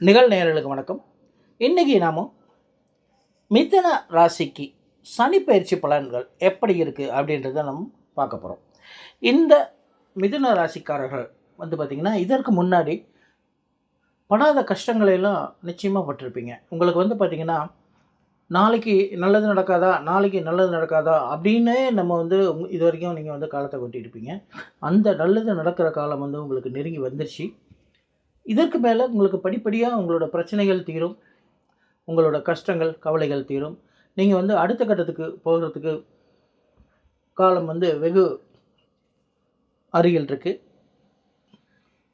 நிகழ்நேயர்களுக்கு வணக்கம். இன்றைக்கி நாம் மிதுன ராசிக்கு சனி பயிற்சி பலன்கள் எப்படி இருக்குது அப்படின்றத நம்ம பார்க்க போகிறோம். இந்த மிதுன ராசிக்காரர்கள் பார்த்திங்கன்னா இதற்கு முன்னாடி படாத கஷ்டங்களையெல்லாம் நிச்சயமாக பட்டிருப்பீங்க. உங்களுக்கு பார்த்திங்கன்னா நாளைக்கு நல்லது நடக்காதா அப்படின்னே நம்ம இது வரைக்கும் நீங்கள் காலத்தை கொட்டியிருப்பீங்க. அந்த நல்லது நடக்கிற காலம் உங்களுக்கு நெருங்கி வந்துருச்சு. இதற்கு மேலே உங்களுக்கு படிப்படியாக உங்களோட பிரச்சனைகள் தீரும், உங்களோட கஷ்டங்கள் கவலைகள் தீரும். நீங்கள் அடுத்த கட்டத்துக்கு போகிறதுக்கு காலம் வெகு அருகில் இருக்குது.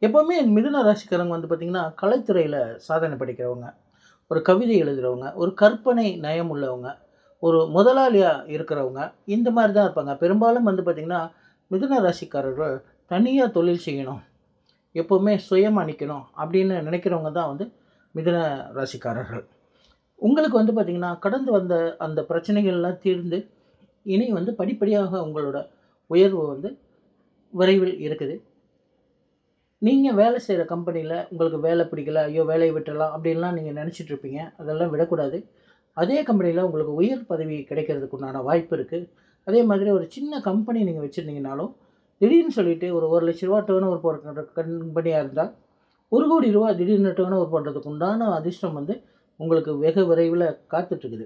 எப்போவுமே மிதுன ராசிக்காரங்க பார்த்திங்கன்னா கலைத்துறையில் சாதனை படைக்கிறவங்க, ஒரு கவிதை எழுதுகிறவங்க, ஒரு கற்பனை நயம் உள்ளவங்க, ஒரு முதலாளியாக இருக்கிறவங்க, இந்த மாதிரி தான் இருப்பாங்க. பெரும்பாலும் பார்த்திங்கன்னா மிதுன ராசிக்காரர்கள் தனியாக தொழில் செய்யணும், எப்போவுமே சுயமாக நிற்கணும் அப்படின்னு நினைக்கிறவங்க தான் மிதுன ராசிக்காரர்கள். உங்களுக்கு பார்த்திங்கன்னா கடந்து வந்த அந்த பிரச்சனைகள்லாம் தீர்ந்து இனி படிப்படியாக உங்களோட உயர்வு விரைவில் இருக்குது. நீங்கள் வேலை செய்கிற கம்பெனியில் உங்களுக்கு வேலை பிடிக்கல, ஐயோ வேலையை விட்டுடலாம் அப்படின்லாம் நீங்கள் நினச்சிட்ருப்பீங்க. அதெல்லாம் விடக்கூடாது. அதே கம்பெனியில் உங்களுக்கு உயர் பதவி கிடைக்கிறதுக்கு உண்டான வாய்ப்பு இருக்குது. அதே மாதிரி ஒரு சின்ன கம்பெனி நீங்கள் வச்சுருந்தீங்கனாலும் திடீர்னு சொல்லிவிட்டு ஒரு ₹1,00,000 டேர்ன் ஓவர் போடுற கம்பெனியாக இருந்தால் ₹1,00,00,000 திடீர்னு டேர்ன் ஓவர் பண்ணுறதுக்கு உண்டான அதிர்ஷ்டம் உங்களுக்கு வெகு விரைவில் காத்துட்ருக்குது.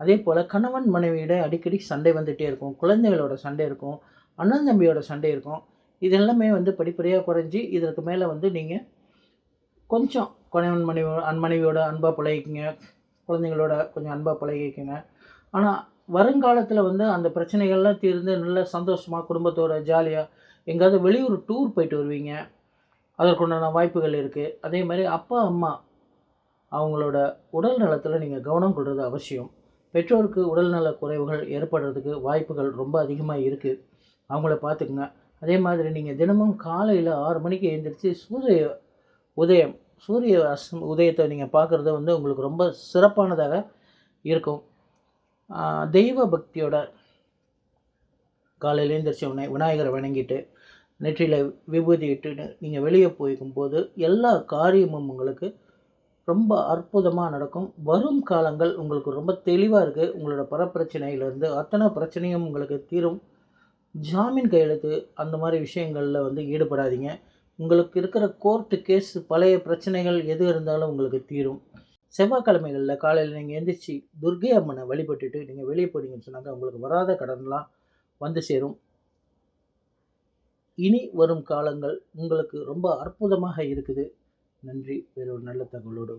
அதே போல் கணவன் மனைவியிட அடிக்கடி சண்டை வந்துகிட்டே இருக்கும், குழந்தைகளோட சண்டை இருக்கும், அண்ணன் தம்பியோட சண்டை இருக்கும். இது எல்லாமே படிப்படியாக குறைஞ்சி இதற்கு மேலே நீங்கள் கொஞ்சம் கணவன் மனைவியோட அன்பாக பழகிக்குங்க, குழந்தைங்களோட கொஞ்சம் அன்பாக பழகிக்குங்க. ஆனால் வருங்காலத்தில் அந்த பிரச்சனைகள்லாம் தீர்ந்து நல்ல சந்தோஷமாக குடும்பத்தோட ஜாலியாக எங்கேயாவது வெளியூர் டூர் போயிட்டு வருவீங்க. அதற்குண்டான வாய்ப்புகள் இருக்குது. அதே மாதிரி அப்பா அம்மா அவங்களோட உடல் நலத்தில் நீங்கள் கவனம் கொள்வது அவசியம். பெற்றோருக்கு உடல்நல குறைவுகள் ஏற்படுறதுக்கு வாய்ப்புகள் ரொம்ப அதிகமாக இருக்குது. அவங்கள பார்த்துக்குங்க. அதே மாதிரி நீங்கள் தினமும் காலையில் 6 மணிக்கு எழுந்திரிச்சு சூரிய உதயத்தை நீங்கள் பார்க்குறது உங்களுக்கு ரொம்ப சிறப்பானதாக இருக்கும். தெய்வ பக்தியோட காலையில் எழுந்திரிச்ச உடனே விநாயகரை வணங்கிட்டு நெற்றியில் விபூதி இட்டுன்னு நீங்கள் வெளியே போய்க்கும்போது எல்லா காரியமும் உங்களுக்கு ரொம்ப அற்புதமாக நடக்கும். வரும் காலங்கள் உங்களுக்கு ரொம்ப தெளிவாக இருக்குது. உங்களோட பரப்பிரச்சனையிலேருந்து அத்தனை பிரச்சனையும் உங்களுக்கு தீரும். ஜாமீன் கையெழுத்து அந்த மாதிரி விஷயங்களில் ஈடுபடாதீங்க. உங்களுக்கு இருக்கிற கோர்ட்டு கேஸ் பழைய பிரச்சனைகள் எது இருந்தாலும் உங்களுக்கு தீரும். செவ்வாய்க்கிழமைகளில் காலையில் நீங்கள் எந்திரிச்சு துர்கை அம்மனை வழிபட்டுட்டு நீங்கள் வெளியே போனீங்கன்னு சொன்னாங்க உங்களுக்கு வராத கடன்லாம் சேரும். இனி வரும் காலங்கள் உங்களுக்கு ரொம்ப அற்புதமாக இருக்குது. நன்றி. வேறு ஒரு நல்ல தகவலோடு